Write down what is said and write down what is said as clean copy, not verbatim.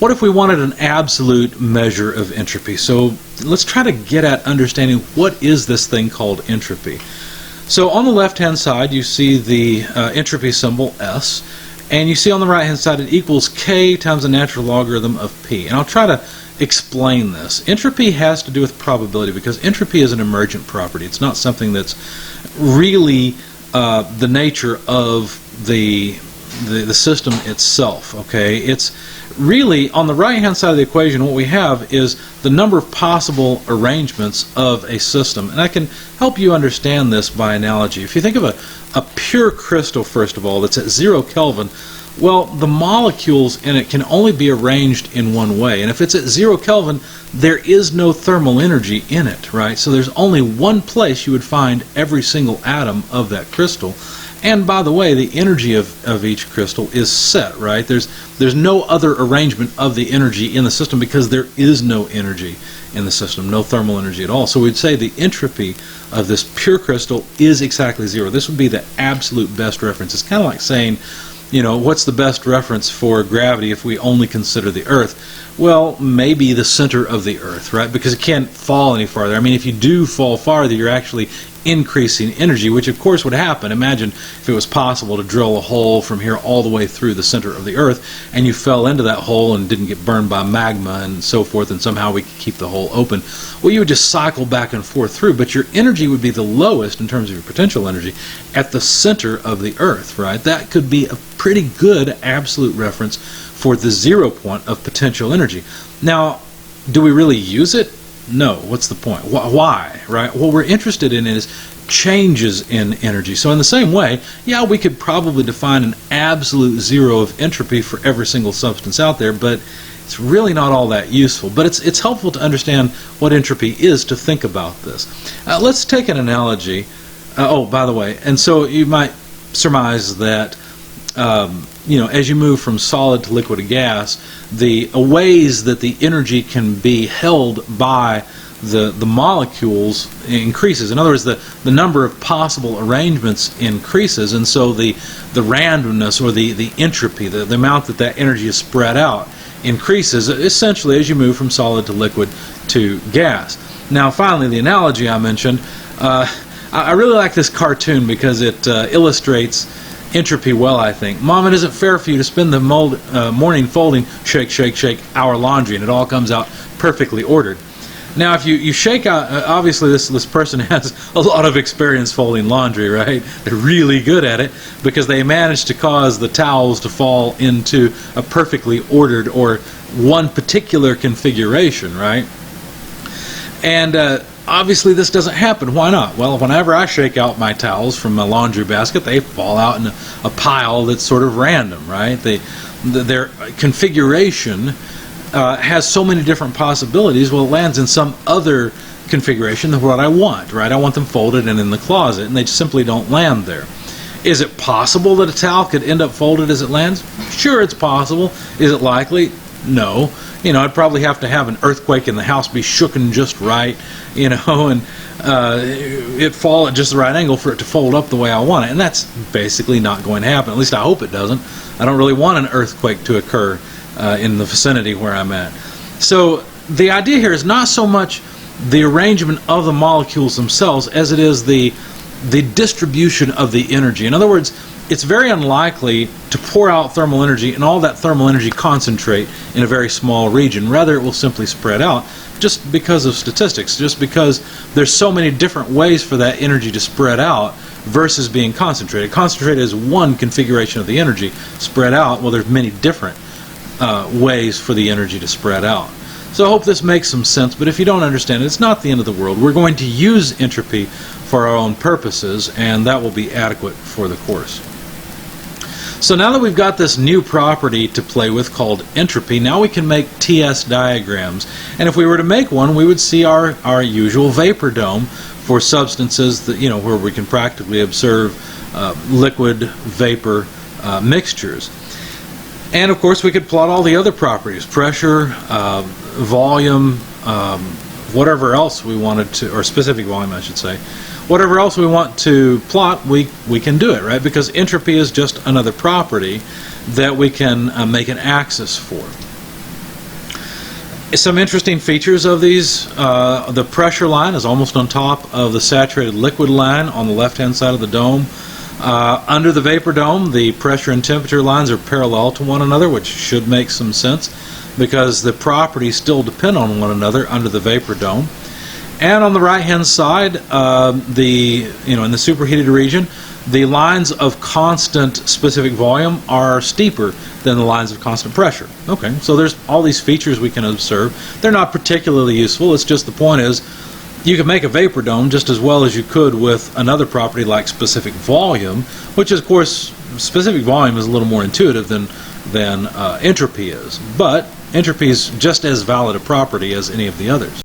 what if we wanted an absolute measure of entropy? So let's try to get at understanding what is this thing called entropy. So on the left-hand side, you see the entropy symbol S, and you see on the right-hand side it equals K times the natural logarithm of P. And I'll try to explain this. Entropy has to do with probability because entropy is an emergent property. It's not something that's really the nature of the system itself. Okay, it's really on the right-hand side of the equation. What we have is the number of possible arrangements of a system, and I can help you understand this by analogy. If you think of a pure crystal, first of all, that's at 0 Kelvin, well, the molecules in it can only be arranged in one way, and if it's at 0 Kelvin, there is no thermal energy in it, right? So there's only one place you would find every single atom of that crystal. And by the way, the energy of each crystal is set, right? There's no other arrangement of the energy in the system because there is no energy in the system, no thermal energy at all. So we'd say the entropy of this pure crystal is exactly 0. This would be the absolute best reference. It's kind of like saying, you know, what's the best reference for gravity if we only consider the Earth? Well, maybe the center of the Earth, right? Because it can't fall any farther. I mean, if you do fall farther, you're actually increasing energy, which of course would happen. Imagine if it was possible to drill a hole from here all the way through the center of the Earth, and you fell into that hole and didn't get burned by magma and so forth, and somehow we could keep the hole open. Well, you would just cycle back and forth through, but your energy would be the lowest in terms of your potential energy at the center of the Earth, right? That could be a pretty good absolute reference for the 0 point of potential energy. Now, do we really use it? No. What's the point? Why? Right? What we're interested in is changes in energy. So in the same way, yeah, we could probably define an absolute 0 of entropy for every single substance out there, but it's really not all that useful. But it's helpful to understand what entropy is to think about this. Let's take an analogy. Oh, by the way, and so you might surmise that you know, as you move from solid to liquid to gas, the ways that the energy can be held by the molecules increases. In other words, the number of possible arrangements increases, and so the randomness or the entropy, the amount that energy is spread out, increases essentially as you move from solid to liquid to gas. Now, finally, the analogy I mentioned, I really like this cartoon because it illustrates entropy well, I think. Mom, it isn't fair for you to spend the morning folding, shake, shake, shake, our laundry, and it all comes out perfectly ordered. Now, if you shake out, obviously this person has a lot of experience folding laundry, right? They're really good at it because they managed to cause the towels to fall into a perfectly ordered or one particular configuration, right? And obviously this doesn't happen. Why not? Well, whenever I shake out my towels from my laundry basket, they fall out in a pile that's sort of random, right? Their configuration has so many different possibilities. Well, it lands in some other configuration than what I want, right? I want them folded and in the closet, and they simply don't land there. Is it possible that a towel could end up folded as it lands? Sure, it's possible. Is it likely? No. You know, I'd probably have to have an earthquake in the house be shooken just right, you know, and it fall at just the right angle for it to fold up the way I want it. And that's basically not going to happen. At least I hope it doesn't. I don't really want an earthquake to occur in the vicinity where I'm at. So the idea here is not so much the arrangement of the molecules themselves as it is the distribution of the energy. In other words, it's very unlikely to pour out thermal energy and all that thermal energy concentrate in a very small region. Rather, it will simply spread out just because of statistics, just because there's so many different ways for that energy to spread out versus being concentrated. Concentrated is one configuration of the energy. Spread out, well, there's many different ways for the energy to spread out. So I hope this makes some sense, but if you don't understand it, it's not the end of the world. We're going to use entropy for our own purposes, and that will be adequate for the course. So now that we've got this new property to play with called entropy, now we can make TS diagrams. And if we were to make one, we would see our usual vapor dome for substances that, you know, where we can practically observe liquid vapor mixtures. And of course we could plot all the other properties, pressure, volume, whatever else we wanted to, or specific volume I should say. Whatever else we want to plot, we can do it, right? Because entropy is just another property that we can make an axis for. Some interesting features of these, the pressure line is almost on top of the saturated liquid line on the left-hand side of the dome. Under the vapor dome, the pressure and temperature lines are parallel to one another, which should make some sense because the properties still depend on one another under the vapor dome. And on the right-hand side, in the superheated region, the lines of constant specific volume are steeper than the lines of constant pressure. Okay, so there's all these features we can observe. They're not particularly useful. It's just the point is you can make a vapor dome just as well as you could with another property like specific volume, which of course specific volume is a little more intuitive than entropy is. But entropy is just as valid a property as any of the others.